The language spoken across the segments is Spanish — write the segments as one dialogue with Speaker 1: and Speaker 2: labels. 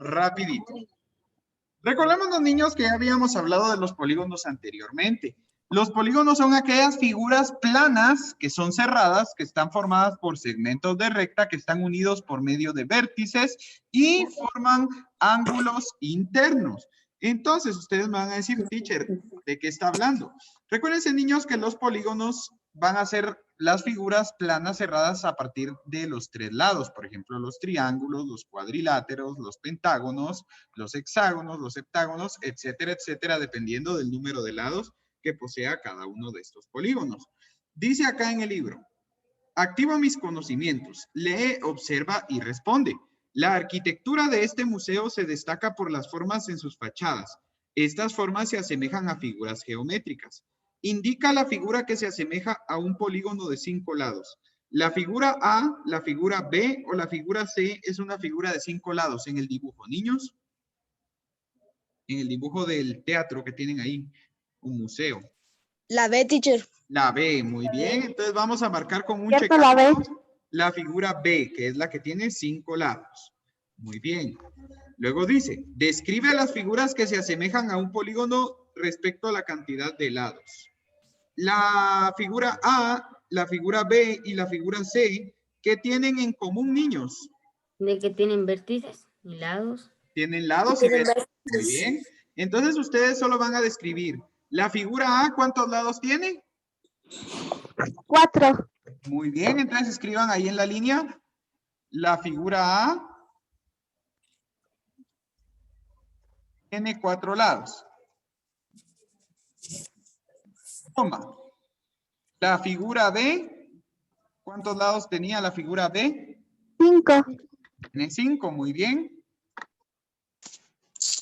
Speaker 1: rapidito. Recordemos los niños que ya habíamos hablado de los polígonos anteriormente. Los polígonos son aquellas figuras planas que son cerradas, que están formadas por segmentos de recta, que están unidos por medio de vértices y forman ángulos internos. Entonces, ustedes me van a decir, teacher, ¿de qué está hablando? Recuérdense, niños, que los polígonos van a ser las figuras planas cerradas a partir de los tres lados. Por ejemplo, los triángulos, los cuadriláteros, los pentágonos, los hexágonos, los heptágonos, etcétera, etcétera, dependiendo del número de lados que posea cada uno de estos polígonos. Dice acá en el libro, activa mis conocimientos, lee, observa y responde. La arquitectura de este museo se destaca por las formas en sus fachadas. Estas formas se asemejan a figuras geométricas. Indica la figura que se asemeja a un polígono de 5 lados. La figura A, la figura B o la figura C es una figura de 5 lados en el dibujo. Niños, en el dibujo del teatro que tienen ahí, un museo.
Speaker 2: La B, teacher.
Speaker 1: La B, muy bien. Entonces vamos a marcar con un
Speaker 2: Cierto, la B.
Speaker 1: la figura B, que es la que tiene 5 lados. Muy bien. Luego dice, describe las figuras que se asemejan a un polígono respecto a la cantidad de lados. La figura A, la figura B y la figura C, ¿qué tienen en común, niños?
Speaker 3: De que tienen vértices y lados.
Speaker 1: Tienen lados y vértices. Muy bien. Entonces ustedes solo van a describir. La figura A, ¿cuántos lados tiene?
Speaker 2: 4.
Speaker 1: Muy bien, entonces escriban ahí en la línea. La figura A tiene 4 lados. Toma. La figura B, ¿cuántos lados tenía la figura B?
Speaker 2: 5.
Speaker 1: Tiene 5, muy bien.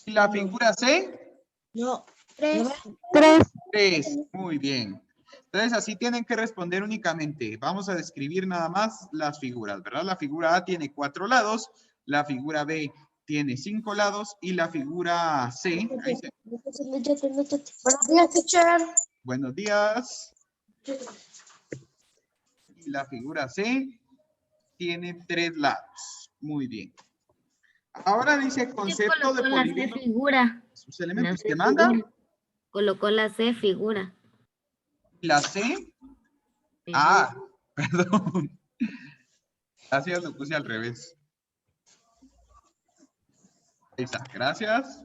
Speaker 1: ¿Y la figura C?
Speaker 2: No.
Speaker 3: 3.
Speaker 2: 3.
Speaker 1: 3, muy bien. Entonces así tienen que responder únicamente. Vamos a describir nada más las figuras, ¿verdad? La figura A tiene 4 lados, la figura B tiene 5 lados y la figura C. Ahí se...
Speaker 2: Buenos días, teacher.
Speaker 1: Buenos días. Y la figura C tiene 3 lados. Muy bien. Ahora dice concepto de
Speaker 3: la C
Speaker 1: polígono.
Speaker 3: figura.
Speaker 1: Sus elementos
Speaker 3: La C
Speaker 1: que manda.
Speaker 3: figura. Colocó la C figura.
Speaker 1: La C. Ah, perdón. Gracias, lo puse al revés. Ahí está, gracias.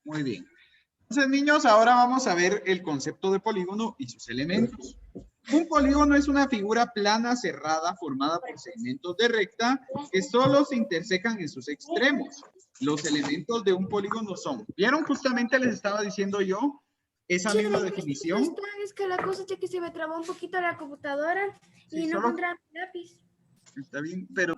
Speaker 1: Muy bien. Entonces, niños, ahora vamos a ver el concepto de polígono y sus elementos. Un polígono es una figura plana cerrada formada por segmentos de recta que solo se intersecan en sus extremos. Los elementos de un polígono son, ¿vieron? Justamente les estaba diciendo yo esa misma definición.
Speaker 4: Es que la cosa es que se me trabó un poquito la computadora y
Speaker 1: Sí,
Speaker 4: no
Speaker 1: solo...
Speaker 4: encontraba mi lápiz.
Speaker 1: Está bien, pero...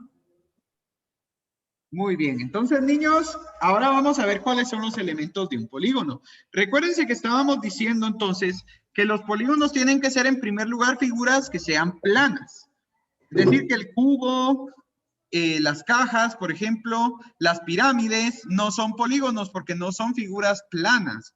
Speaker 1: Muy bien, entonces niños, ahora vamos a ver cuáles son los elementos de un polígono. Recuérdense que estábamos diciendo entonces que los polígonos tienen que ser en primer lugar figuras que sean planas. Es decir, que el cubo, las cajas, por ejemplo, las pirámides no son polígonos porque no son figuras planas.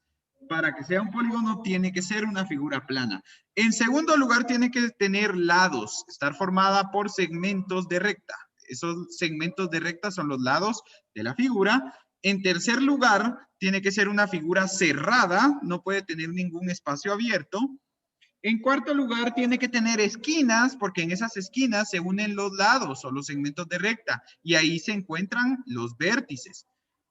Speaker 1: Para que sea un polígono tiene que ser una figura plana. En segundo lugar, tiene que tener lados, estar formada por segmentos de recta. Esos segmentos de recta son los lados de la figura. En tercer lugar, tiene que ser una figura cerrada, no puede tener ningún espacio abierto. En cuarto lugar, tiene que tener esquinas, porque en esas esquinas se unen los lados o los segmentos de recta, y ahí se encuentran los vértices.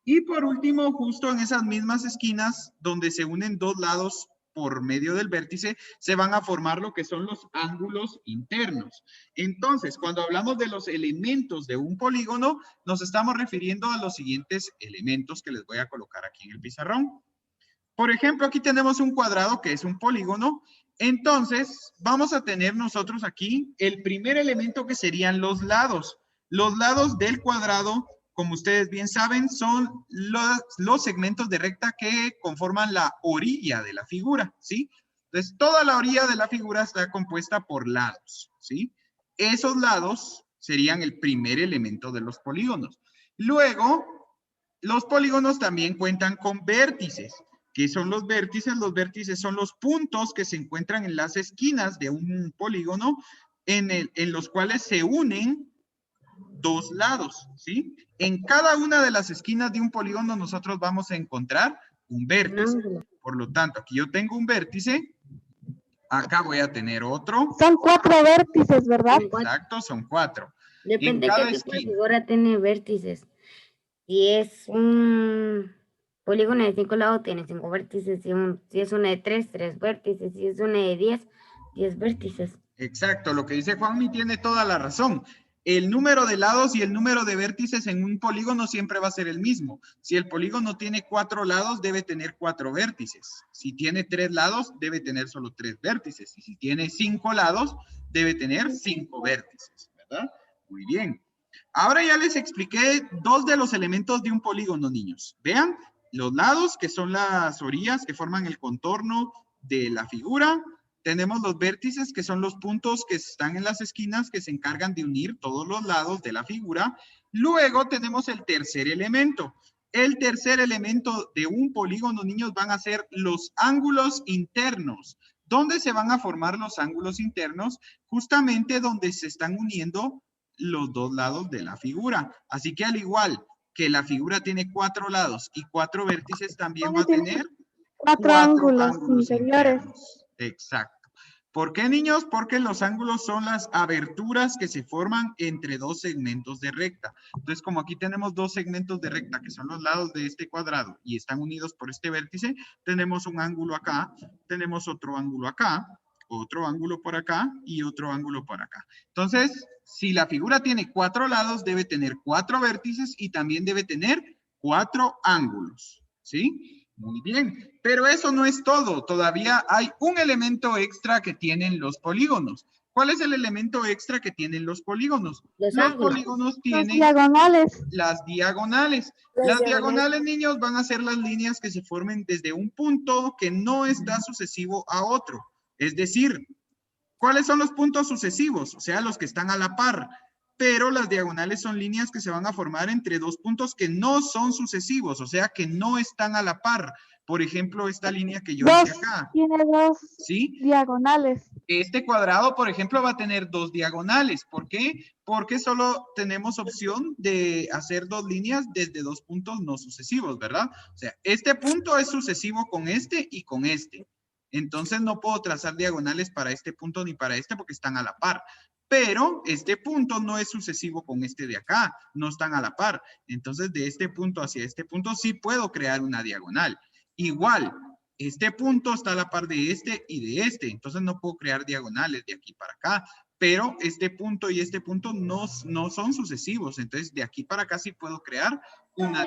Speaker 1: Y por último, justo en esas mismas esquinas, donde se unen dos lados por medio del vértice, se van a formar lo que son los ángulos internos. Entonces, cuando hablamos de los elementos de un polígono, nos estamos refiriendo a los siguientes elementos que les voy a colocar aquí en el pizarrón. Por ejemplo, aquí tenemos un cuadrado que es un polígono. Entonces, vamos a tener nosotros aquí el primer elemento que serían los lados. Los lados del cuadrado, como ustedes bien saben, son los segmentos de recta que conforman la orilla de la figura, ¿sí? Entonces, toda la orilla de la figura está compuesta por lados, ¿sí? Esos lados serían el primer elemento de los polígonos. Luego, los polígonos también cuentan con vértices. ¿Qué son los vértices? Los vértices son los puntos que se encuentran en las esquinas de un polígono en los cuales se unen dos lados, ¿sí? En cada una de las esquinas de un polígono nosotros vamos a encontrar un vértice. Por lo tanto, aquí yo tengo un vértice. Acá voy a tener otro.
Speaker 2: Son 4 vértices, ¿verdad?
Speaker 1: Exacto, son 4.
Speaker 3: Depende
Speaker 1: En
Speaker 3: de
Speaker 1: cada
Speaker 3: qué tipo de
Speaker 1: esquina.
Speaker 3: figura tiene vértices. Si es un polígono de 5 lados, tiene 5 vértices. Si es una de 3, 3 vértices. Si es una de 10, 10 vértices.
Speaker 1: Exacto, lo que dice Juanmi tiene toda la razón. El número de lados y el número de vértices en un polígono siempre va a ser el mismo. Si el polígono tiene 4 lados, debe tener 4 vértices. Si tiene 3 lados, debe tener solo 3 vértices. Y si tiene 5 lados, debe tener 5 vértices, ¿verdad? Muy bien. Ahora ya les expliqué 2 de los elementos de un polígono, niños. Vean, los lados, que son las orillas que forman el contorno de la figura. Tenemos los vértices, que son los puntos que están en las esquinas, que se encargan de unir todos los lados de la figura. Luego tenemos el tercer elemento. El tercer elemento de un polígono, niños, van a ser los ángulos internos. ¿Dónde se van a formar los ángulos internos? Justamente donde se están uniendo los dos lados de la figura. Así que al igual que la figura tiene 4 lados y 4 vértices, también va a tener
Speaker 2: 4 ángulos inferiores.
Speaker 1: internos. Exacto. ¿Por qué, niños? Porque los ángulos son las aberturas que se forman entre 2 segmentos de recta. Entonces, como aquí tenemos 2 segmentos de recta, que son los lados de este cuadrado, y están unidos por este vértice, tenemos un ángulo acá, tenemos otro ángulo acá, otro ángulo por acá, y otro ángulo por acá. Entonces, si la figura tiene 4 lados, debe tener 4 vértices, y también debe tener 4 ángulos, ¿sí? Muy bien, pero eso no es todo. Todavía hay un elemento extra que tienen los polígonos. ¿Cuál es el elemento extra que tienen los polígonos?
Speaker 3: Los
Speaker 1: Los
Speaker 3: ángulos.
Speaker 1: polígonos
Speaker 2: Las
Speaker 1: tienen
Speaker 2: diagonales.
Speaker 1: las diagonales. Las diagonales, niños, van a ser las líneas que se formen desde un punto que no está sucesivo a otro. Es decir, ¿cuáles son los puntos sucesivos? O sea, los que están a la par. Pero las diagonales son líneas que se van a formar entre 2 puntos que no son sucesivos, o sea, que no están a la par. Por ejemplo, esta línea que yo hice acá.
Speaker 2: Tiene 2
Speaker 1: ¿Sí?
Speaker 2: diagonales.
Speaker 1: Este cuadrado, por ejemplo, va a tener 2 diagonales. ¿Por qué? Porque solo tenemos opción de hacer 2 líneas desde 2 puntos no sucesivos, ¿verdad? O sea, este punto es sucesivo con este y con este. Entonces no puedo trazar diagonales para este punto ni para este porque están a la par. Pero este punto no es sucesivo con este de acá, no están a la par. Entonces de este punto hacia este punto sí puedo crear una diagonal. Igual, este punto está a la par de este y de este, entonces no puedo crear diagonales de aquí para acá. Pero este punto y este punto no son sucesivos, entonces de aquí para acá sí puedo crear una.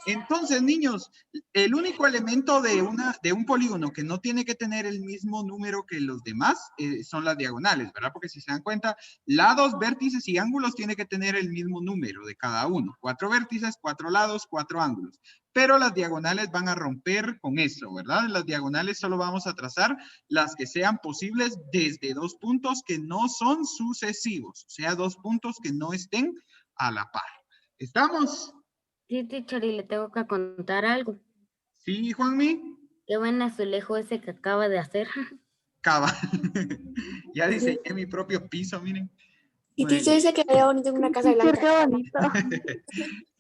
Speaker 1: Entonces, niños, el único elemento de un polígono que no tiene que tener el mismo número que los demás son las diagonales, ¿verdad? Porque si se dan cuenta, lados, vértices y ángulos tiene que tener el mismo número de cada uno. 4 vértices, 4 lados, 4 ángulos. Pero las diagonales van a romper con eso, ¿verdad? En las diagonales solo vamos a trazar las que sean posibles desde 2 puntos que no son sucesivos. O sea, 2 puntos que no estén a la par. ¿Estamos?
Speaker 3: Sí, teacher, y le tengo que contar algo.
Speaker 1: Sí, Juanmi.
Speaker 3: Qué buen azulejo ese que acaba de hacer.
Speaker 1: Cabal. Ya diseñé mi propio piso, miren.
Speaker 5: Y teacher dice que veía bonito en una casa
Speaker 2: Teacher,
Speaker 5: blanca.
Speaker 2: qué bonito.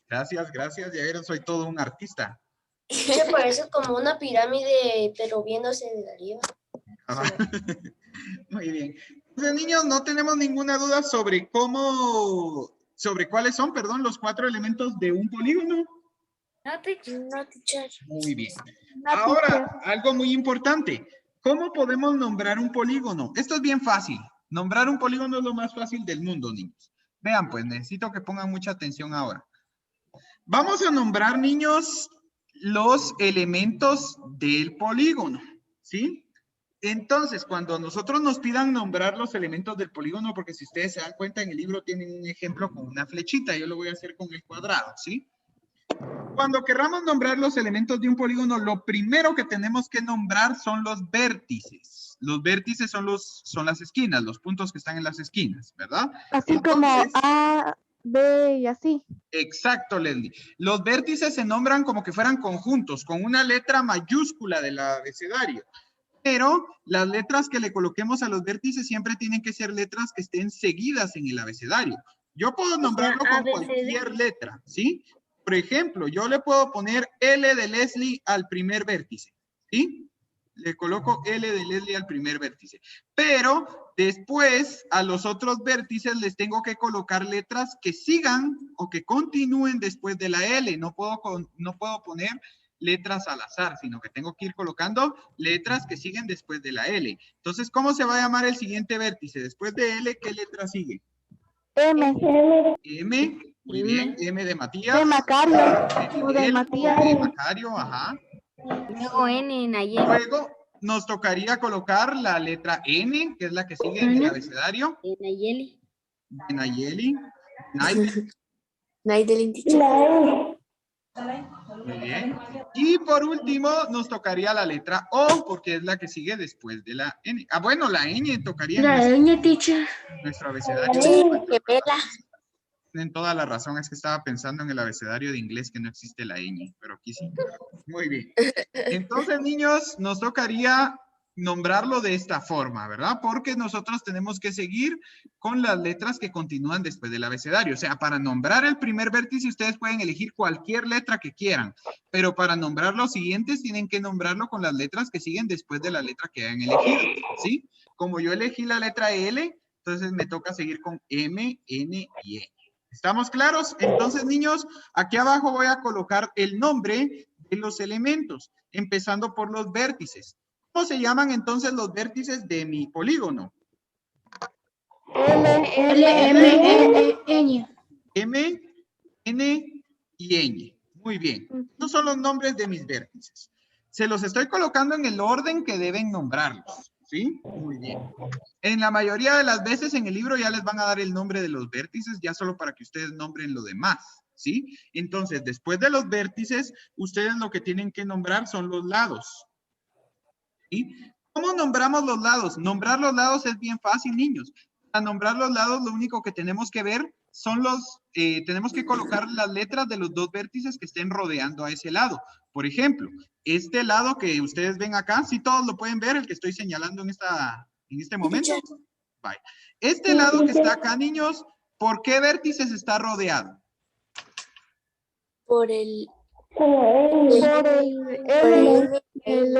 Speaker 1: Gracias, gracias. Ya vieron, soy todo un artista.
Speaker 6: Se parece como una pirámide, pero viéndose de arriba.
Speaker 1: Ah, muy bien. Entonces, niños, no tenemos ninguna duda sobre cuáles son, perdón, los 4 elementos de un polígono.
Speaker 3: No, teacher.
Speaker 6: No, teacher.
Speaker 1: Muy bien.
Speaker 2: Una teacher.
Speaker 1: Ahora, algo muy importante. ¿Cómo podemos nombrar un polígono? Esto es bien fácil. Nombrar un polígono es lo más fácil del mundo, niños. Vean, pues, necesito que pongan mucha atención ahora. Vamos a nombrar, niños, los elementos del polígono, ¿sí? Entonces, cuando nosotros nos pidan nombrar los elementos del polígono, porque si ustedes se dan cuenta en el libro tienen un ejemplo con una flechita, yo lo voy a hacer con el cuadrado, ¿sí? Cuando querramos nombrar los elementos de un polígono, lo primero que tenemos que nombrar son los vértices. Los vértices son las esquinas, los puntos que están en las esquinas, ¿verdad?
Speaker 2: Así
Speaker 1: Entonces,
Speaker 2: como A, B y así.
Speaker 1: Exacto, Leslie. Los vértices se nombran como que fueran conjuntos, con una letra mayúscula del abecedario. Pero las letras que le coloquemos a los vértices siempre tienen que ser letras que estén seguidas en el abecedario. Yo puedo nombrarlo
Speaker 3: A,
Speaker 1: con
Speaker 3: B, C, D.
Speaker 1: cualquier letra, ¿sí? Por ejemplo, yo le puedo poner L de Leslie al primer vértice, ¿sí? Le coloco L de Leslie al primer vértice. Pero después, a los otros vértices les tengo que colocar letras que sigan o que continúen después de la L. No puedo poner letras al azar, sino que tengo que ir colocando letras que siguen después de la L. Entonces, ¿cómo se va a llamar el siguiente vértice? Después de L, ¿qué letra sigue?
Speaker 2: M.
Speaker 1: M, muy bien, M de Matías.
Speaker 2: De Macario.
Speaker 1: De
Speaker 2: O de
Speaker 1: Miguel,
Speaker 2: Matías.
Speaker 1: de Macario, ajá.
Speaker 3: Luego N, Nayeli.
Speaker 1: Luego nos tocaría colocar la letra N, que es la que sigue en el abecedario.
Speaker 3: Nayeli.
Speaker 1: De Nayeli. Naiden,
Speaker 5: Naidelin, teacher.
Speaker 1: muy bien. Y por último nos tocaría la letra O, porque es la que sigue después de la N. Ah, bueno, la Ñ tocaría en nuestro abecedario.
Speaker 5: Sí, qué pela.
Speaker 1: Tienen toda la razón, es que estaba pensando en el abecedario de inglés que no existe la ñ, pero aquí sí. Muy bien. Entonces, niños, nos tocaría nombrarlo de esta forma, ¿verdad? Porque nosotros tenemos que seguir con las letras que continúan después del abecedario. O sea, para nombrar el primer vértice, ustedes pueden elegir cualquier letra que quieran, pero para nombrar los siguientes, tienen que nombrarlo con las letras que siguen después de la letra que hayan elegido, ¿sí? Como yo elegí la letra L, entonces me toca seguir con M, N y E. ¿Estamos claros? Entonces, niños, aquí abajo voy a colocar el nombre de los elementos, empezando por los vértices. ¿Cómo se llaman entonces los vértices de mi polígono?
Speaker 2: N.
Speaker 1: M, N y Ñ. Muy bien. Estos son los nombres de mis vértices. Se los estoy colocando en el orden que deben nombrarlos, ¿sí? Muy bien. En la mayoría de las veces en el libro ya les van a dar el nombre de los vértices, ya solo para que ustedes nombren lo demás, ¿sí? Entonces, después de los vértices, ustedes lo que tienen que nombrar son los lados, ¿sí? ¿Cómo nombramos los lados? Nombrar los lados es bien fácil, niños. Para nombrar los lados, lo único que tenemos que ver son tenemos que colocar las letras de los dos vértices que estén rodeando a ese lado. Por ejemplo, este lado que ustedes ven acá, ¿sí todos lo pueden ver, el que estoy señalando en este momento? Bye. Este lado que está acá, niños, ¿por qué vértices está rodeado?
Speaker 5: Por el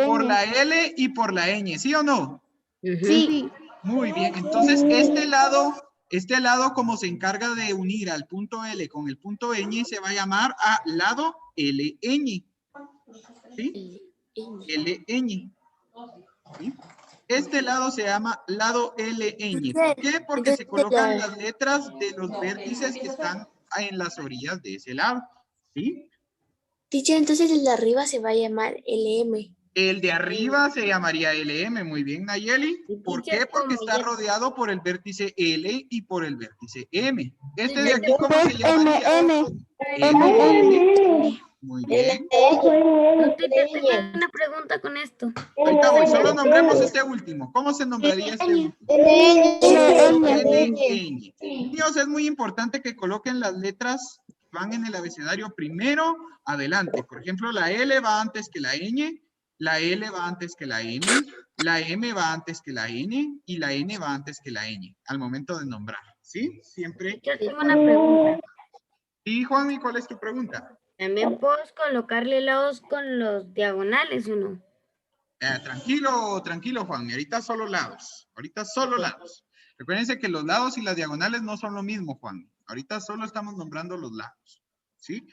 Speaker 1: Por la L y por la ñ, ¿sí o no?
Speaker 2: Sí.
Speaker 1: Muy bien, entonces este lado como se encarga de unir al punto L con el punto ñ, se va a llamar a lado LN. ¿Sí? LN. ¿Sí? Este lado se llama lado LN. ¿Por qué? Porque se colocan las letras de los vértices que están en las orillas de ese lado. ¿Sí?
Speaker 5: Teacher, entonces el de arriba se va a llamar LM.
Speaker 1: El de arriba se llamaría LM. Muy bien, Nayeli. ¿Por qué? Porque está rodeado por el vértice L y por el vértice M. Este de aquí, ¿cómo se llamaría?
Speaker 2: N.
Speaker 1: Muy bien.
Speaker 3: No te tengo una pregunta con esto.
Speaker 1: Ahorita voy. Solo nombremos este último. ¿Cómo se nombraría este último? N. Niños, es muy importante que coloquen las letras que van en el abecedario primero adelante. Por ejemplo, la L va antes que la ñ, la L va antes que la M, la M va antes que la N y la N va antes que la ñ al momento de nombrar. ¿Sí? Siempre.
Speaker 3: Yo tengo una pregunta.
Speaker 1: Y Juan, ¿y cuál es tu pregunta?
Speaker 3: ¿También puedo colocarle lados con los diagonales o no?
Speaker 1: Tranquilo, Juan. Ahorita solo lados. Ahorita solo lados. Recuérdense que los lados y las diagonales no son lo mismo, Juan. Ahorita solo estamos nombrando los lados. ¿Sí?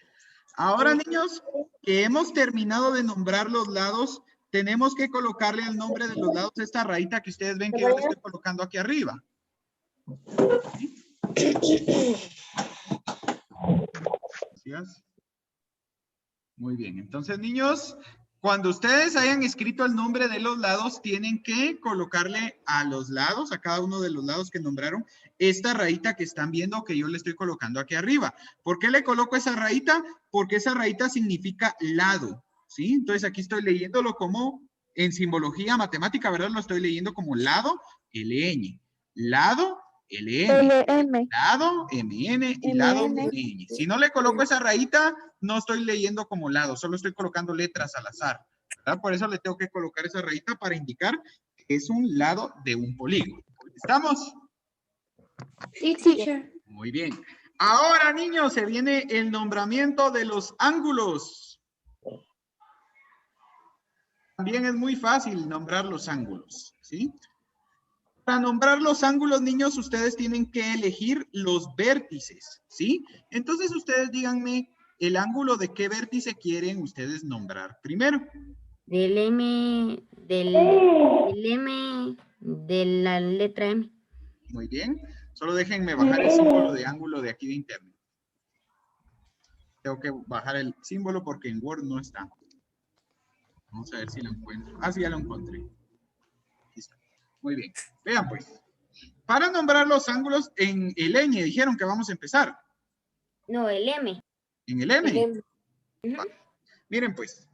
Speaker 1: Ahora, niños, que hemos terminado de nombrar los lados, tenemos que colocarle al nombre de los lados esta rayita que ustedes ven que yo le estoy colocando aquí arriba. ¿Sí? Gracias. Muy bien. Entonces, niños, cuando ustedes hayan escrito el nombre de los lados, tienen que colocarle a los lados, a cada uno de los lados que nombraron, esta rayita que están viendo que yo le estoy colocando aquí arriba. ¿Por qué le coloco esa rayita? Porque esa rayita significa lado, ¿sí? Entonces, aquí estoy leyéndolo como en simbología matemática, ¿verdad? Lo estoy leyendo como lado, LN. Lado, LN. Lado, MN y lado, NN. Si no le coloco esa rayita, no estoy leyendo como lado, solo estoy colocando letras al azar, ¿verdad? Por eso le tengo que colocar esa rayita para indicar que es un lado de un polígono. ¿Estamos?
Speaker 4: Sí, teacher.
Speaker 1: Muy bien. Ahora, niños, se viene el nombramiento de los ángulos. También es muy fácil nombrar los ángulos, ¿sí? Para nombrar los ángulos, niños, ustedes tienen que elegir los vértices, ¿sí? Entonces, ustedes díganme el ángulo de qué vértice quieren ustedes nombrar primero.
Speaker 3: Del M, de la letra M.
Speaker 1: Muy bien. Solo déjenme bajar el símbolo de ángulo de aquí de internet. Tengo que bajar el símbolo porque en Word no está. Vamos a ver si lo encuentro. Ah, sí, ya lo encontré. Aquí está. Muy bien. Vean pues. Para nombrar los ángulos en el ñ, dijeron que vamos a empezar.
Speaker 3: No, el M.
Speaker 1: En el M. Miren pues.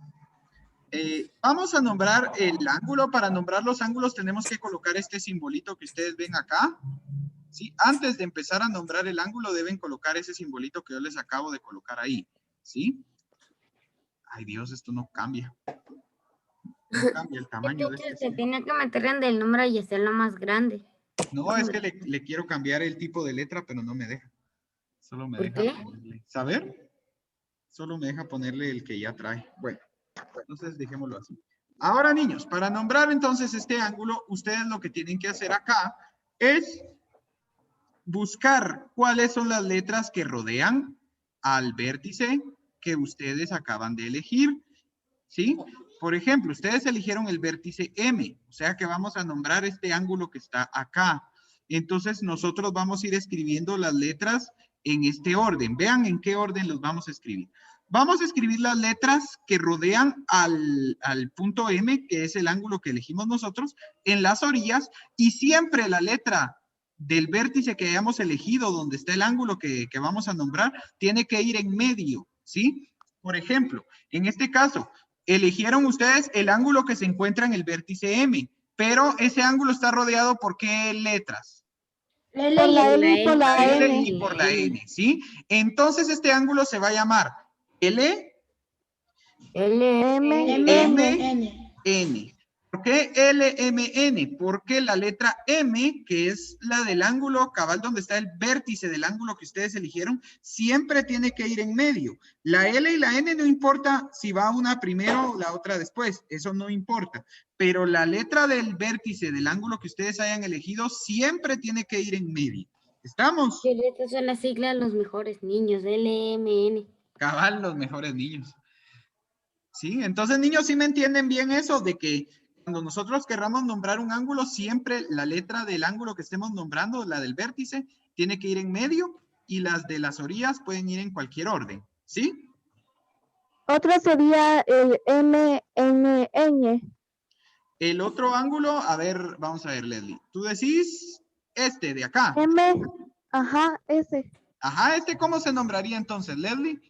Speaker 1: Vamos a nombrar el ángulo. Para nombrar los ángulos tenemos que colocar este simbolito que ustedes ven acá. ¿Sí? Antes de empezar a nombrar el ángulo deben colocar ese simbolito que yo les acabo de colocar ahí. ¿Sí? Ay Dios, esto no cambia. No cambia el tamaño de este.
Speaker 3: Se tiene que meter en el número y hacerlo más grande.
Speaker 1: No, es que le quiero cambiar el tipo de letra, pero no me deja. Solo me deja ponerle. ¿Saber? Solo me deja ponerle el que ya trae. Bueno, entonces dejémoslo así. Ahora, niños, para nombrar entonces este ángulo, ustedes lo que tienen que hacer acá es buscar cuáles son las letras que rodean al vértice que ustedes acaban de elegir. ¿Sí? Por ejemplo, ustedes eligieron el vértice M, o sea que vamos a nombrar este ángulo que está acá. Entonces, nosotros vamos a ir escribiendo las letras en este orden. Vean en qué orden los vamos a escribir. Vamos a escribir las letras que rodean al punto M, que es el ángulo que elegimos nosotros, en las orillas, y siempre la letra del vértice que hayamos elegido, donde está el ángulo que vamos a nombrar, tiene que ir en medio, ¿sí? Por ejemplo, en este caso, eligieron ustedes el ángulo que se encuentra en el vértice M, pero ese ángulo está rodeado por ¿qué letras?
Speaker 2: Por la L y por la
Speaker 1: L
Speaker 2: N.
Speaker 1: y por la N, ¿sí? Entonces este ángulo se va a llamar L, N. ¿Por qué LMN? Porque la letra M, que es la del ángulo cabal donde está el vértice del ángulo que ustedes eligieron, siempre tiene que ir en medio. La L y la N no importa si va una primero o la otra después, eso no importa. Pero la letra del vértice del ángulo que ustedes hayan elegido siempre tiene que ir en medio. ¿Estamos?
Speaker 3: Estas son las siglas de los mejores niños, LMN.
Speaker 1: Cabal, los mejores niños. Sí, entonces niños, ¿sí me entienden bien eso de que cuando nosotros querramos nombrar un ángulo, siempre la letra del ángulo que estemos nombrando, la del vértice, tiene que ir en medio y las de las orillas pueden ir en cualquier orden, ¿sí?
Speaker 2: Otra sería el MNN.
Speaker 1: El otro ángulo, a ver, vamos a ver, Leslie. Tú decís este de acá.
Speaker 2: Ajá, ese.
Speaker 1: Ajá, este, ¿cómo se nombraría entonces, Leslie?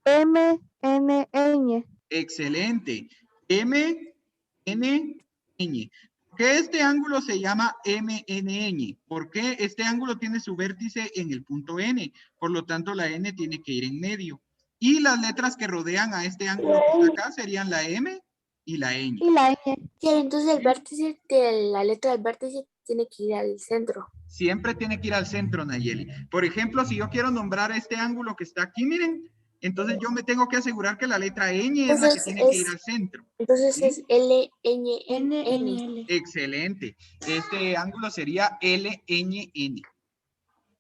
Speaker 2: MNN.
Speaker 1: Excelente. MNN. ¿Por qué este ángulo se llama MNN? Porque este ángulo tiene su vértice en el punto N. Por lo tanto, la N tiene que ir en medio. Y las letras que rodean a este ángulo que está acá serían la M y la N.
Speaker 2: Y la N.
Speaker 5: Sí, entonces el vértice de la letra del vértice tiene que ir al centro.
Speaker 1: Siempre tiene que ir al centro, Nayeli. Por ejemplo, si yo quiero nombrar este ángulo que está aquí, miren, entonces yo me tengo que asegurar que la letra Ñ es la que tiene que ir al centro.
Speaker 5: Entonces
Speaker 1: ¿sí?
Speaker 5: es LNN.
Speaker 1: Excelente. Este ángulo sería LNN.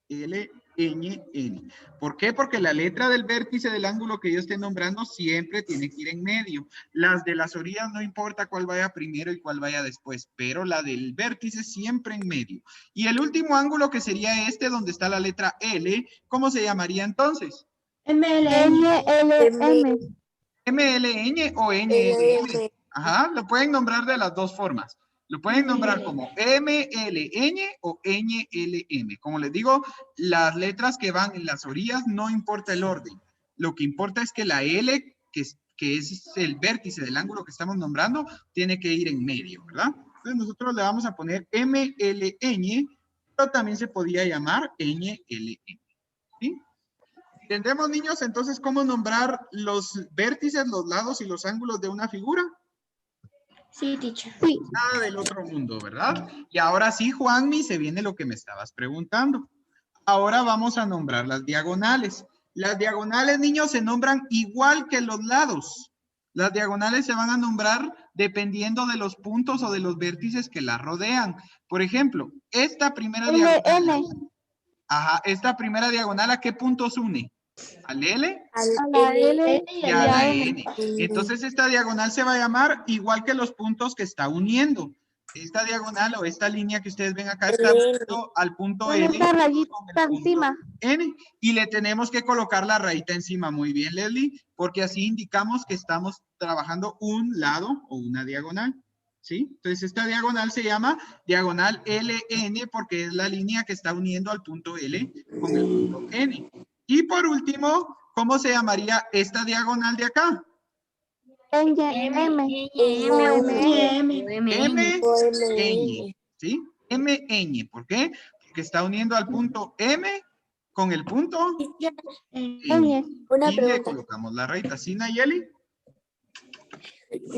Speaker 1: LNN. ¿Por qué? Porque la letra del vértice del ángulo que yo esté nombrando siempre tiene que ir en medio. Las de las orillas no importa cuál vaya primero y cuál vaya después, pero la del vértice siempre en medio. Y el último ángulo que sería este donde está la letra L, ¿cómo se llamaría entonces?
Speaker 2: MLN.
Speaker 1: MLN o NLN. Ajá, lo pueden nombrar de las dos formas. Lo pueden nombrar como MLN o NLM. Como les digo, las letras que van en las orillas no importa el orden. Lo que importa es que la L, que es el vértice del ángulo que estamos nombrando, tiene que ir en medio, ¿verdad? Entonces nosotros le vamos a poner MLN, pero también se podía llamar NLM. ¿Sí? ¿Entendemos, niños, entonces cómo nombrar los vértices, los lados y los ángulos de una figura?
Speaker 5: Sí, teacher.
Speaker 2: Sí.
Speaker 1: Nada del otro mundo, ¿verdad? Y ahora sí, Juanmi, se viene lo que me estabas preguntando. ahora vamos a nombrar las diagonales. Las diagonales, niños, se nombran igual que los lados. Las diagonales se van a nombrar dependiendo de los puntos o de los vértices que las rodean. Por ejemplo, esta primera diagonal. Ajá, esta primera diagonal, ¿a qué puntos une? ¿Al L?
Speaker 2: A la L
Speaker 1: Y a la N. Entonces esta diagonal se va a llamar igual que los puntos que está uniendo. Esta diagonal o esta línea que ustedes ven acá está uniendo al punto
Speaker 2: con
Speaker 1: L
Speaker 2: esta
Speaker 1: con
Speaker 2: rayita
Speaker 1: el punto
Speaker 2: encima.
Speaker 1: N, y le tenemos que colocar la rayita encima. Muy bien, Leslie, porque así indicamos que estamos trabajando un lado o una diagonal. ¿Sí? Entonces esta diagonal se llama diagonal LN porque es la línea que está uniendo al punto L con el punto N. Y por último, ¿cómo se llamaría esta diagonal de acá? M-Ñ, ¿sí? M-Ñ, ¿por qué? Porque está uniendo al punto M con el punto N.
Speaker 5: Una
Speaker 1: Y le
Speaker 5: pregunta.
Speaker 1: colocamos la rayita. ¿Sí, Nayeli?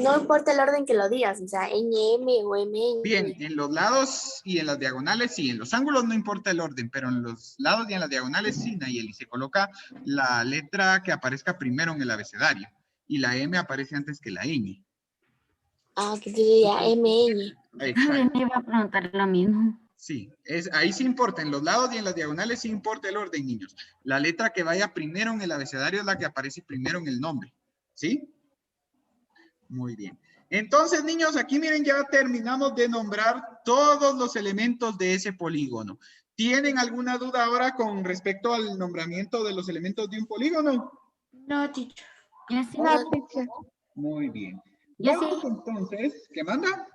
Speaker 5: No importa el orden que lo digas, o sea, NM o MN.
Speaker 1: Bien, en los lados y en las diagonales sí, en los ángulos no importa el orden, pero en los lados y en las diagonales sí, Nayeli, se coloca la letra que aparezca primero en el abecedario y la M aparece antes que la Ñ.
Speaker 5: Ah, que sería MN.
Speaker 1: Exacto.
Speaker 3: Me iba a preguntar lo mismo.
Speaker 1: Sí, ahí sí importa, en los lados y en las diagonales sí importa el orden, niños. La letra que vaya primero en el abecedario es la que aparece primero en el nombre, ¿sí? Muy bien. Entonces, niños, aquí miren, ya terminamos de nombrar todos los elementos de ese polígono. ¿Tienen alguna duda ahora con respecto al nombramiento de los elementos de un polígono?
Speaker 4: No, teacher.
Speaker 3: Yo sí.
Speaker 2: No, teacher.
Speaker 1: Muy bien.
Speaker 3: Yo
Speaker 1: Vamos
Speaker 3: sí.
Speaker 1: entonces, ¿qué manda?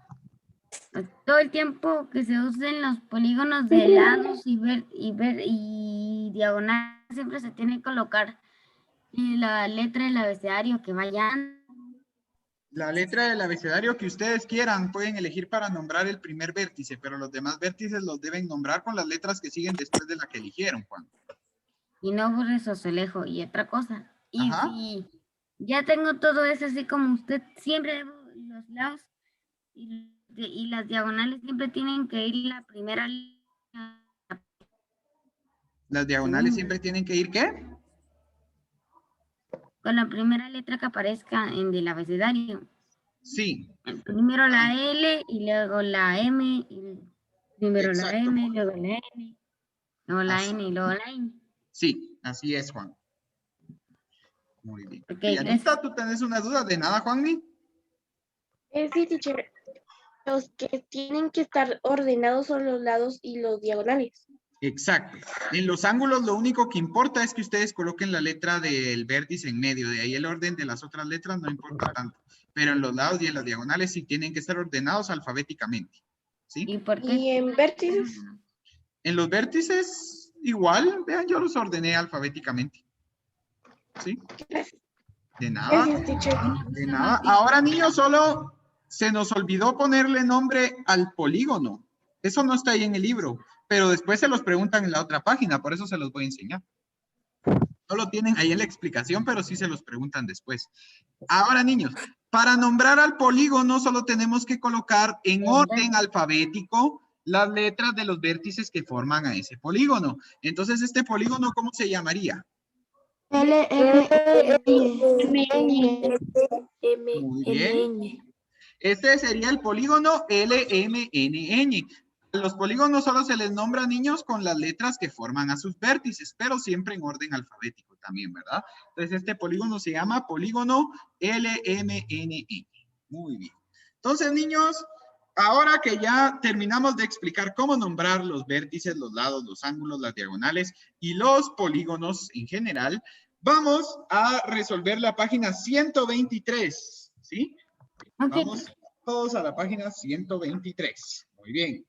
Speaker 3: Todo el tiempo que se usen los polígonos de lados y diagonal, siempre se tiene que colocar la letra del abecedario que vayan.
Speaker 1: La letra del abecedario que ustedes quieran pueden elegir para nombrar el primer vértice, pero los demás vértices los deben nombrar con las letras que siguen después de la que eligieron, Juan.
Speaker 3: Y no borres Sosolejo. Y otra cosa. Y
Speaker 1: Ajá.
Speaker 3: si ya tengo todo eso así como usted, siempre los lados y las diagonales siempre tienen que ir la primera línea.
Speaker 1: Las diagonales siempre tienen que ir, ¿qué?
Speaker 3: Con la primera letra que aparezca en el abecedario.
Speaker 1: Sí.
Speaker 3: Primero la L y luego la M. Y primero
Speaker 1: Exacto,
Speaker 3: la M,
Speaker 1: Juan.
Speaker 3: luego la N. Luego la
Speaker 1: Así.
Speaker 3: N y luego la N.
Speaker 1: Sí, así es, Juan. Muy bien.
Speaker 3: Ok,
Speaker 1: Dianita, ¿tú tenés una duda de nada, Juanmi?
Speaker 7: Sí, teacher. Los que tienen que estar ordenados son los lados y los diagonales.
Speaker 1: Exacto. En los ángulos lo único que importa es que ustedes coloquen la letra del vértice en medio. De ahí el orden de las otras letras no importa tanto. Pero en los lados y en las diagonales sí tienen que estar ordenados alfabéticamente. ¿Sí?
Speaker 3: ¿y por qué?
Speaker 7: Y en vértices,
Speaker 1: En los vértices, igual, vean, yo los ordené alfabéticamente. ¿Sí?
Speaker 7: gracias.
Speaker 1: De nada.
Speaker 7: Gracias, teacher.
Speaker 1: De nada. Ahora, niños, solo se nos olvidó ponerle nombre al polígono. Eso no está ahí en el libro, pero después se los preguntan en la otra página, por eso se los voy a enseñar. No lo tienen ahí en la explicación, pero sí se los preguntan después. Ahora, niños, para nombrar al polígono solo tenemos que colocar en orden alfabético las letras de los vértices que forman a ese polígono. Entonces, ¿este polígono cómo se llamaría?
Speaker 2: L, M, N.
Speaker 1: Muy bien. Este sería el polígono LMNN. A los polígonos solo se les nombra, niños, con las letras que forman a sus vértices, pero siempre en orden alfabético también, ¿verdad? Entonces, este polígono se llama polígono LMNN. Muy bien. Entonces, niños, ahora que ya terminamos de explicar cómo nombrar los vértices, los lados, los ángulos, las diagonales y los polígonos en general, vamos a resolver la página 123, ¿sí?
Speaker 3: Ok.
Speaker 1: Vamos todos a la página 123. Muy bien.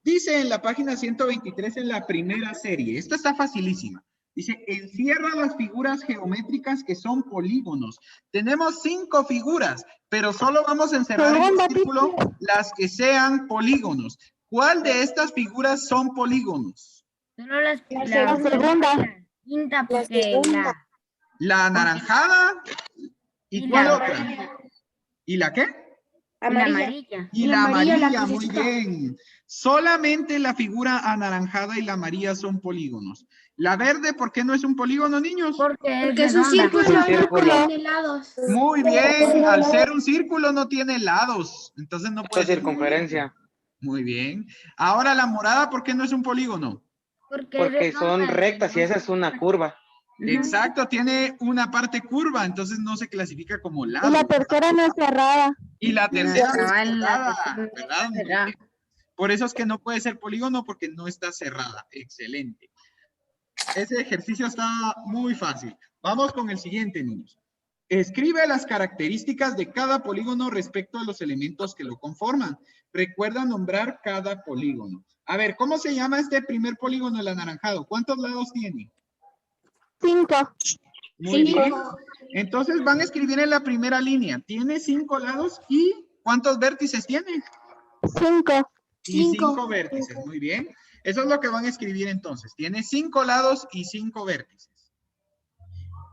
Speaker 1: Dice en la página 123 en la primera serie, esta está facilísima. Dice, encierra las figuras geométricas que son polígonos. Tenemos 5 figuras, pero solo vamos a encerrar en el círculo las que sean polígonos. ¿Cuál de estas figuras son polígonos?
Speaker 3: Solo la
Speaker 2: segunda.
Speaker 3: quinta, porque
Speaker 1: La anaranjada. ¿Y
Speaker 3: Y
Speaker 1: cuál
Speaker 3: la
Speaker 1: otra? ¿Y la qué?
Speaker 3: la amarilla.
Speaker 1: Y la amarilla,
Speaker 7: la
Speaker 1: muy bien. Solamente la figura anaranjada y la amarilla son polígonos. La verde, ¿por qué no es un polígono, niños?
Speaker 3: Porque
Speaker 4: Porque es un
Speaker 3: redonda.
Speaker 4: círculo,
Speaker 8: Es un
Speaker 4: no
Speaker 8: círculo.
Speaker 4: tiene lados.
Speaker 1: Muy bien, al ser un círculo no tiene lados, entonces no
Speaker 8: Esto
Speaker 1: puede
Speaker 8: es
Speaker 1: ser.
Speaker 8: circunferencia.
Speaker 1: Muy bien. Ahora la morada, ¿por qué no es un polígono?
Speaker 3: Porque,
Speaker 8: Porque
Speaker 3: es
Speaker 8: son
Speaker 3: redonda.
Speaker 8: rectas y esa es una curva.
Speaker 3: Ujú.
Speaker 1: Exacto, tiene una parte curva, entonces no se clasifica como lado.
Speaker 2: Y la tercera no es cerrada.
Speaker 1: Y la tercera no es
Speaker 3: cabal, la
Speaker 1: cerrada,
Speaker 3: tercera no
Speaker 1: ¿verdad?
Speaker 3: está
Speaker 1: Muy
Speaker 3: cerrada.
Speaker 1: bien. Por eso es que no puede ser polígono porque no está cerrada. Excelente. Ese ejercicio está muy fácil. Vamos con el siguiente, niños. Escribe las características de cada polígono respecto a los elementos que lo conforman. Recuerda nombrar cada polígono. A ver, ¿cómo se llama este primer polígono, el anaranjado? ¿Cuántos lados tiene?
Speaker 2: 5.
Speaker 1: Muy bien. Entonces van a escribir en la primera línea. Tiene 5 lados y ¿cuántos vértices tiene?
Speaker 2: 5.
Speaker 1: Y 5 vértices. Muy bien. Eso es lo que van a escribir entonces. Tiene 5 lados y 5 vértices.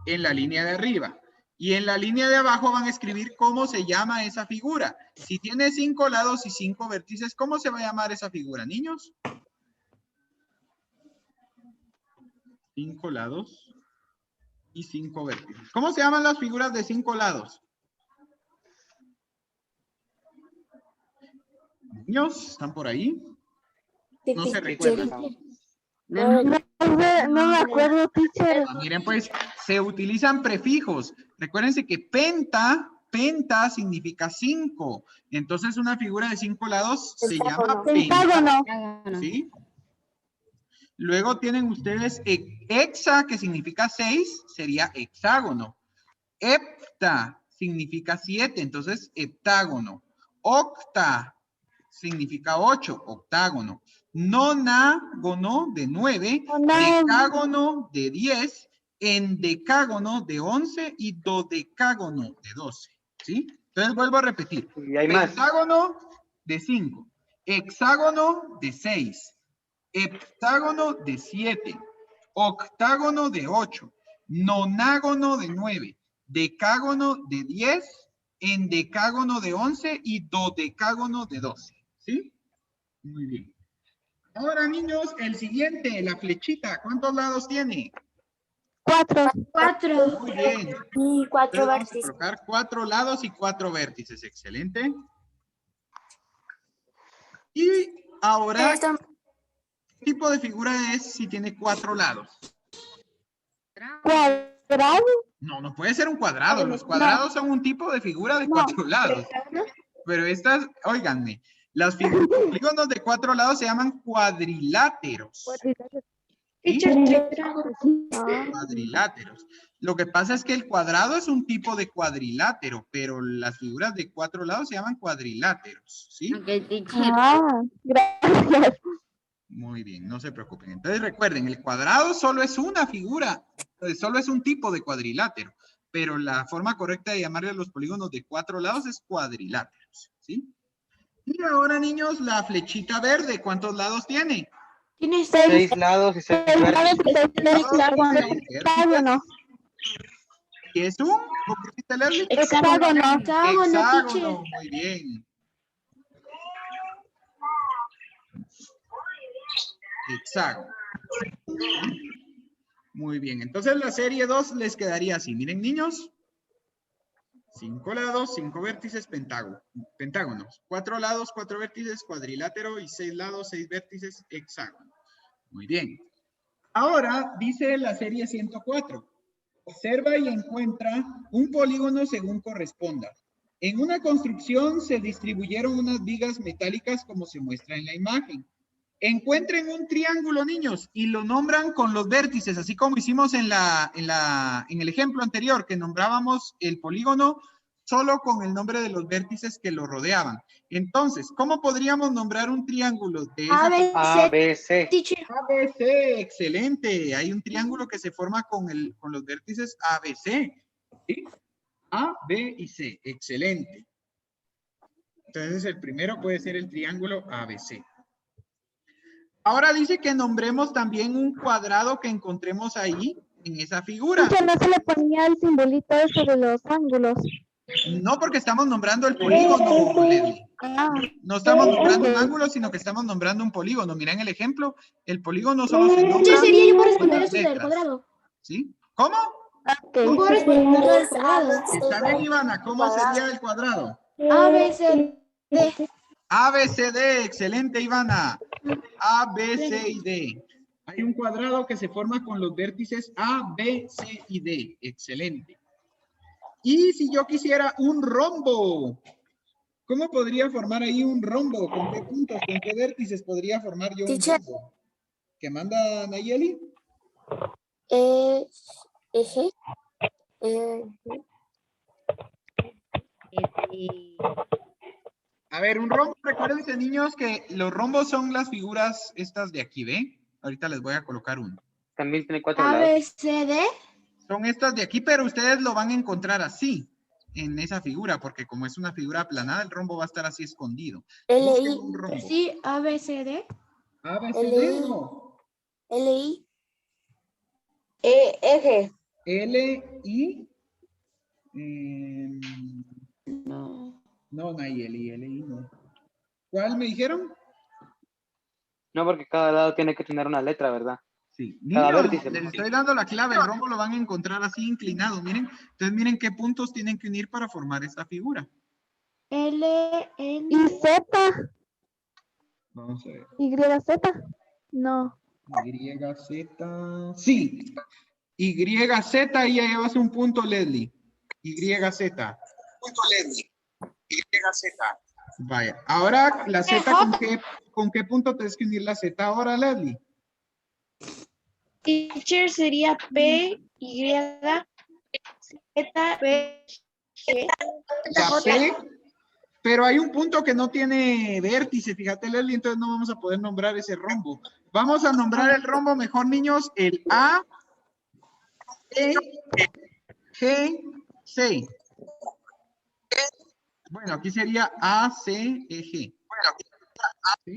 Speaker 1: En la línea de arriba. Y en la línea de abajo van a escribir cómo se llama esa figura. Si tiene 5 lados y 5 vértices, ¿cómo se va a llamar esa figura, niños? 5 lados y 5 vértices. ¿Cómo se llaman las figuras de 5 lados? Niños, ¿están por ahí? No se recuerdan.
Speaker 3: No,
Speaker 2: No me acuerdo, teacher.
Speaker 1: Miren, pues, se utilizan prefijos. Recuérdense que penta significa 5. Entonces, una figura de 5 lados se llama
Speaker 2: Pentágono.
Speaker 3: pentágono.
Speaker 1: ¿sí? Luego tienen ustedes hexa, que significa 6, sería hexágono. Hepta significa 7, entonces heptágono. Octa significa 8, octágono. Nonágono de 9, decágono de 10, endecágono de 11 y dodecágono de 12. ¿Sí? Entonces vuelvo a repetir.
Speaker 8: Y hay más.
Speaker 1: Pentágono de 5, hexágono de 6, heptágono de 7, octágono de 8, nonágono de 9, decágono de 10, endecágono de 11 y dodecágono de 12. ¿Sí? Muy bien. Ahora, niños, el siguiente, la flechita, ¿cuántos lados tiene?
Speaker 2: 4.
Speaker 1: Muy bien.
Speaker 5: Y 4
Speaker 1: Entonces vamos a
Speaker 5: vértices.
Speaker 1: colocar 4 lados y 4 vértices. Excelente. Y ahora,
Speaker 5: Esto-
Speaker 1: ¿qué tipo de figura es si tiene 4 lados?
Speaker 2: Cuadrado.
Speaker 1: No, no puede ser un cuadrado. Los cuadrados son un tipo de figura de 4 lados. Pero estas, óiganme, las polígonos de 4 lados se llaman cuadriláteros. ¿Sí? Cuadriláteros. Lo que pasa es que el cuadrado es un tipo de cuadrilátero, pero las figuras de 4 lados se llaman cuadriláteros. ¿Sí?
Speaker 3: Ok, teacher.
Speaker 2: Gracias.
Speaker 1: Muy bien, no se preocupen. Entonces recuerden, el cuadrado solo es una figura, solo es un tipo de cuadrilátero, pero la forma correcta de llamarle a los polígonos de 4 lados es cuadriláteros, ¿sí? Y ahora, niños, la flechita verde, ¿cuántos lados tiene?
Speaker 4: Tiene
Speaker 8: 6 lados y 6 vértices.
Speaker 2: Hexágono.
Speaker 1: ¿Y es un? ¿Cómo dijiste, Leslie?
Speaker 2: Hexágono.
Speaker 1: Hexágono, muy bien. Hexágono. Muy bien, entonces la serie 2 les quedaría así. Miren, niños. 5 lados, 5 vértices, pentágonos. 4 lados, 4 vértices, cuadrilátero y 6 lados, 6 vértices, hexágono. Muy bien. Ahora dice la serie 104. Observa y encuentra un polígono según corresponda. En una construcción se distribuyeron unas vigas metálicas como se muestra en la imagen. Encuentren un triángulo, niños, y lo nombran con los vértices, así como hicimos en el ejemplo anterior, que nombrábamos el polígono solo con el nombre de los vértices que lo rodeaban. Entonces, ¿cómo podríamos nombrar un triángulo de esa
Speaker 8: A, B, C.
Speaker 4: teacher.
Speaker 1: ABC, excelente. Hay un triángulo que se forma con los vértices ABC. ¿Sí? A, B y C, excelente. Entonces, el primero puede ser el triángulo ABC. Ahora dice que nombremos también un cuadrado que encontremos ahí en esa figura.
Speaker 2: Que no se le ponía el simbolito ese de los ángulos.
Speaker 1: No, porque estamos nombrando el polígono, Leslie. No estamos nombrando un ángulo, sino que estamos nombrando un polígono. Miren el ejemplo. El polígono solo se nombra
Speaker 4: Teacher, sería yo puedo
Speaker 1: con
Speaker 4: responder
Speaker 1: las
Speaker 4: eso del
Speaker 1: letras.
Speaker 4: cuadrado.
Speaker 1: ¿Sí? ¿Cómo?
Speaker 4: Yo puedo responder lo del cuadrado.
Speaker 1: Está bien, Ivana. ¿Cómo sería el cuadrado?
Speaker 4: A, B, C, D.
Speaker 1: A, B, C, D. Excelente, Ivana. A, B, C y D. Hay un cuadrado que se forma con los vértices A, B, C y D. Excelente. Y si yo quisiera un rombo, ¿cómo podría formar ahí un rombo? ¿Con qué puntos, con qué vértices podría formar yo un
Speaker 5: Teacher.
Speaker 1: rombo? ¿Qué manda Nayeli?
Speaker 5: Eje.
Speaker 1: A ver, un rombo, recuérdense, niños, que los rombos son las figuras estas de aquí, ¿ve? Ahorita les voy a colocar uno.
Speaker 8: También tiene 4
Speaker 4: A,
Speaker 8: lados.
Speaker 4: B, C, D.
Speaker 1: Son estas de aquí, pero ustedes lo van a encontrar así, en esa figura, porque como es una figura aplanada, el rombo va a estar así escondido. Busquen
Speaker 5: LI.
Speaker 1: un rombo.
Speaker 4: Sí, A, B, C, D.
Speaker 1: A, B, C, D, no.
Speaker 5: LI.
Speaker 7: Eje.
Speaker 1: L, I.
Speaker 4: No.
Speaker 1: No, Nayeli, L, I, no. ¿Cuál me dijeron?
Speaker 8: No, porque cada lado tiene que tener una letra, ¿verdad?
Speaker 1: Sí.
Speaker 8: Cada
Speaker 1: Niños,
Speaker 8: vértice,
Speaker 1: les
Speaker 8: mejor
Speaker 1: estoy dando la clave. El rombo lo van a encontrar así inclinado, miren. Entonces, miren qué puntos tienen que unir para formar esta figura.
Speaker 4: L, N.
Speaker 2: ¿Y Z?
Speaker 1: Vamos a ver.
Speaker 2: ¿Y Z? No.
Speaker 1: Y, Z. Sí. Y, Z, ahí ya llevas un punto, Leslie. Y, Z. Punto, Leslie. Y, Z. Vaya. Ahora, la Z, ¿con qué punto tienes que unir la Z ahora, Leslie?
Speaker 7: Teacher sería P, Y, Z, P, G.
Speaker 1: La P, pero hay un punto que no tiene vértice, fíjate, Leslie, entonces no vamos a poder nombrar ese rombo. Vamos a nombrar el rombo mejor, niños, el A, E, G, C. Bueno, aquí sería A, C, E, G. ¿Sí?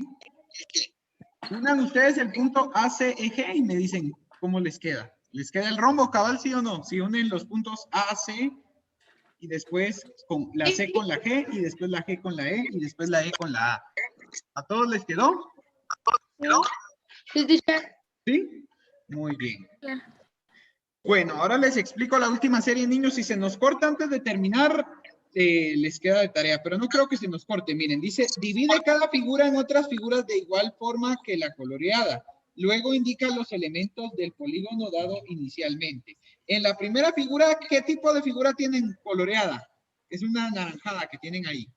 Speaker 1: Unan ustedes el punto A, C, E, G y me dicen cómo les queda. ¿Les queda el rombo cabal, sí o no? Si unen los puntos A, C y después con la C con la G y después la G con la E y después la E con la A. ¿A todos les quedó?
Speaker 7: Sí, teacher.
Speaker 1: ¿Sí? Muy bien. Bueno, ahora les explico la última serie, niños. Si se nos corta antes de terminar, les queda de tarea, pero no creo que se nos corte. Miren, dice, divide cada figura en otras figuras de igual forma que la coloreada. Luego indica los elementos del polígono dado inicialmente. En la primera figura, ¿qué tipo de figura tienen coloreada? Es una naranjada que tienen ahí.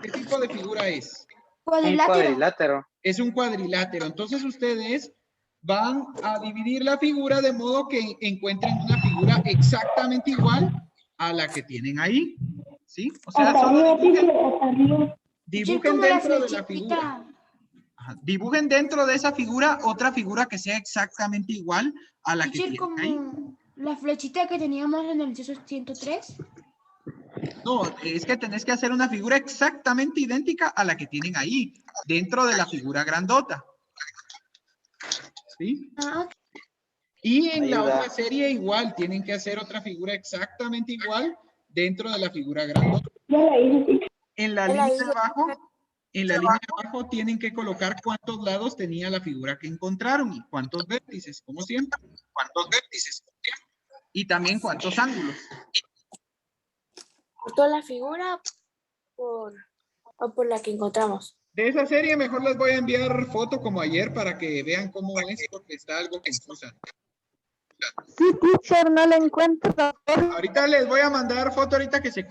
Speaker 1: ¿Qué tipo de figura es?
Speaker 8: Un
Speaker 4: Cuadrilátero.
Speaker 8: cuadrilátero.
Speaker 1: Es un cuadrilátero. Entonces ustedes van a dividir la figura de modo que encuentren una figura exactamente igual a la que tienen ahí. ¿Sí? O sea, solo dibujen
Speaker 4: Como la
Speaker 1: dentro de la
Speaker 4: flechita.
Speaker 1: figura. Ajá. Dibujen dentro de esa figura otra figura que sea exactamente igual a la que
Speaker 4: Teacher,
Speaker 1: tienen ahí.
Speaker 4: como la flechita que teníamos en el 103.
Speaker 1: No, es que tenés que hacer una figura exactamente idéntica a la que tienen ahí, dentro de la figura grandota. ¿Sí?
Speaker 4: Ah, ok.
Speaker 1: Y en la
Speaker 8: Ayuda.
Speaker 1: otra serie igual, tienen que hacer otra figura exactamente igual dentro de la figura grandota. En la línea de abajo, tienen que colocar cuántos lados tenía la figura que encontraron y cuántos vértices, como siempre. ¿Cuántos vértices? Y también cuántos ángulos.
Speaker 5: ¿Por toda la figura o por la que encontramos?
Speaker 1: De esa serie mejor les voy a enviar foto como ayer para que vean cómo es, porque está algo confusa.
Speaker 2: Sí, teacher, no la encuentro.
Speaker 1: Ahorita les voy a mandar foto ahorita que se